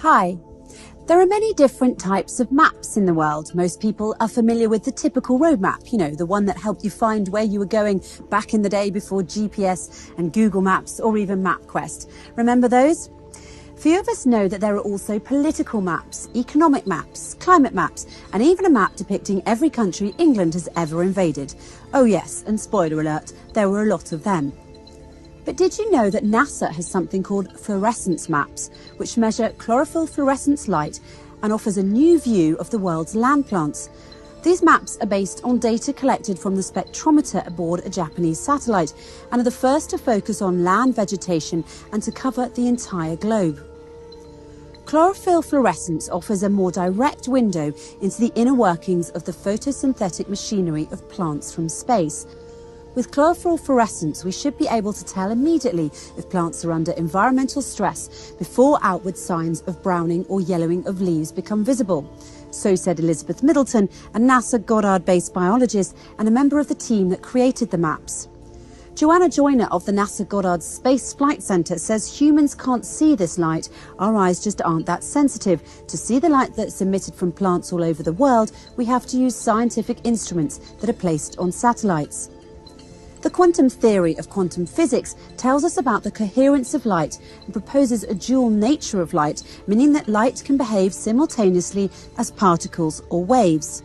Hi. There are many different types of maps in the world. Most people are familiar with the typical road map, the one that helped you find where you were going back in the day before GPS and Google Maps or even MapQuest. Remember those? Few of us know that there are also political maps, economic maps, climate maps, and even a map depicting every country England has ever invaded. Oh yes, and spoiler alert, there were a lot of them. But did you know that NASA has something called fluorescence maps, which measure chlorophyll fluorescence light and offers a new view of the world's land plants? These maps are based on data collected from the spectrometer aboard a Japanese satellite and are the first to focus on land vegetation and to cover the entire globe. Chlorophyll fluorescence offers a more direct window into the inner workings of the photosynthetic machinery of plants from space. With chlorophyll fluorescence, we should be able to tell immediately if plants are under environmental stress before outward signs of browning or yellowing of leaves become visible. So said Elizabeth Middleton, a NASA Goddard-based biologist and a member of the team that created the maps. Joanna Joyner of the NASA Goddard Space Flight Center says humans can't see this light. Our eyes just aren't that sensitive. To see the light that's emitted from plants all over the world, we have to use scientific instruments that are placed on satellites. The quantum theory of quantum physics tells us about the coherence of light and proposes a dual nature of light, meaning that light can behave simultaneously as particles or waves.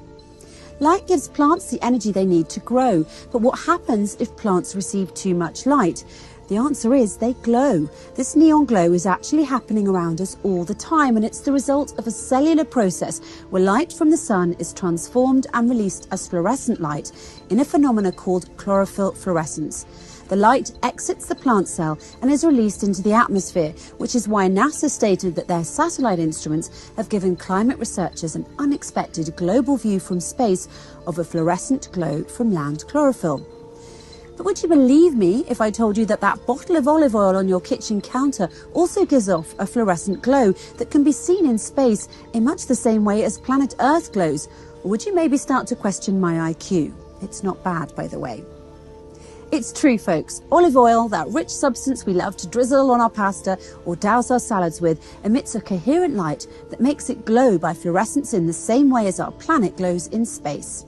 Light gives plants the energy they need to grow, but what happens if plants receive too much light? The answer is they glow. This neon glow is actually happening around us all the time, and it's the result of a cellular process where light from the sun is transformed and released as fluorescent light in a phenomenon called chlorophyll fluorescence. The light exits the plant cell and is released into the atmosphere, which is why NASA stated that their satellite instruments have given climate researchers an unexpected global view from space of a fluorescent glow from land chlorophyll. But would you believe me if I told you that that bottle of olive oil on your kitchen counter also gives off a fluorescent glow that can be seen in space in much the same way as planet Earth glows? Or would you maybe start to question my IQ? It's not bad, by the way. It's true, folks. Olive oil, that rich substance we love to drizzle on our pasta or douse our salads with, emits a coherent light that makes it glow by fluorescence in the same way as our planet glows in space.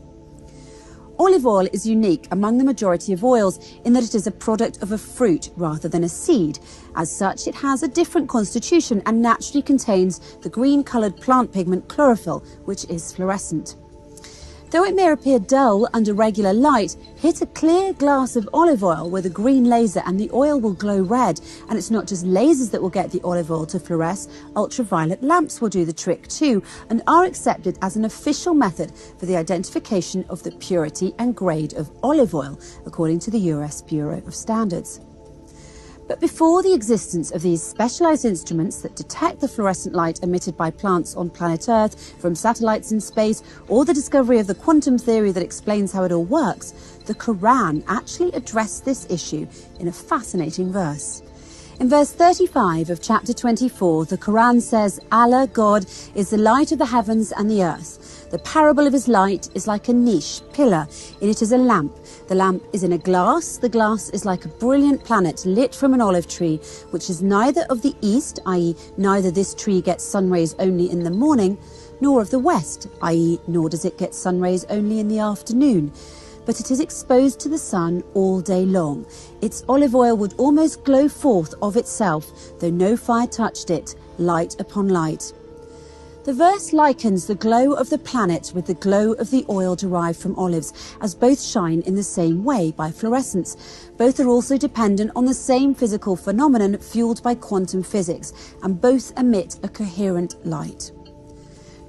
Olive oil is unique among the majority of oils in that it is a product of a fruit rather than a seed. As such, it has a different constitution and naturally contains the green-coloured plant pigment chlorophyll, which is fluorescent. Though it may appear dull under regular light, hit a clear glass of olive oil with a green laser and the oil will glow red. And it's not just lasers that will get the olive oil to fluoresce, ultraviolet lamps will do the trick too and are accepted as an official method for the identification of the purity and grade of olive oil, according to the US Bureau of Standards. But before the existence of these specialised instruments that detect the fluorescent light emitted by plants on planet Earth from satellites in space, or the discovery of the quantum theory that explains how it all works, the Quran actually addressed this issue in a fascinating verse. In verse 35 of chapter 24, the Quran says, Allah, God, is the light of the heavens and the earth. The parable of his light is like a niche, pillar. In it is a lamp. The lamp is in a glass. The glass is like a brilliant planet lit from an olive tree, which is neither of the east, i.e. neither this tree gets sun rays only in the morning, nor of the west, i.e. nor does it get sun rays only in the afternoon. But it is exposed to the sun all day long. Its olive oil would almost glow forth of itself, though no fire touched it, light upon light. The verse likens the glow of the planet with the glow of the oil derived from olives, as both shine in the same way by fluorescence. Both are also dependent on the same physical phenomenon fueled by quantum physics, and both emit a coherent light.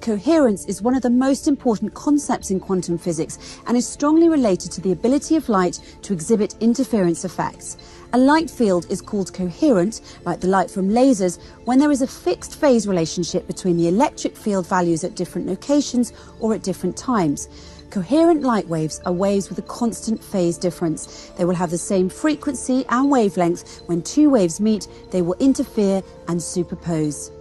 Coherence is one of the most important concepts in quantum physics and is strongly related to the ability of light to exhibit interference effects. A light field is called coherent, like the light from lasers, when there is a fixed phase relationship between the electric field values at different locations or at different times. Coherent light waves are waves with a constant phase difference. They will have the same frequency and wavelength. When two waves meet, they will interfere and superpose.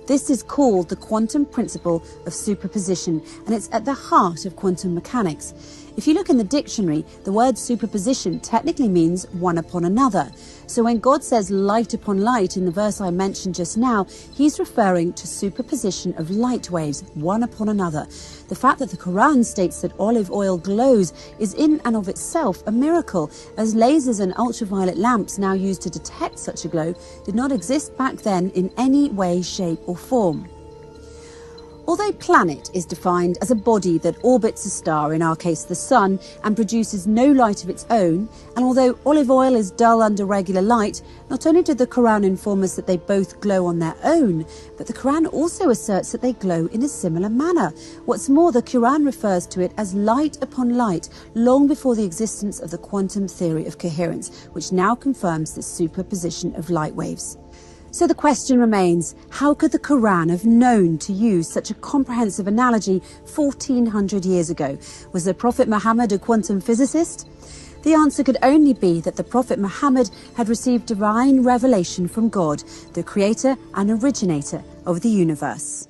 This is called the quantum principle of superposition, and it's at the heart of quantum mechanics. If you look in the dictionary, the word superposition technically means one upon another. So when God says light upon light in the verse I mentioned just now, he's referring to superposition of light waves, one upon another. The fact that the Quran states that olive oil glows is in and of itself a miracle, as lasers and ultraviolet lamps now used to detect such a glow did not exist back then in any way, shape or form. Although planet is defined as a body that orbits a star, in our case the sun, and produces no light of its own, and although olive oil is dull under regular light, not only did the Quran inform us that they both glow on their own, but the Quran also asserts that they glow in a similar manner. What's more, the Quran refers to it as light upon light, long before the existence of the quantum theory of coherence, which now confirms the superposition of light waves. So the question remains, how could the Quran have known to use such a comprehensive analogy 1400 years ago? Was the Prophet Muhammad a quantum physicist? The answer could only be that the Prophet Muhammad had received divine revelation from God, the creator and originator of the universe.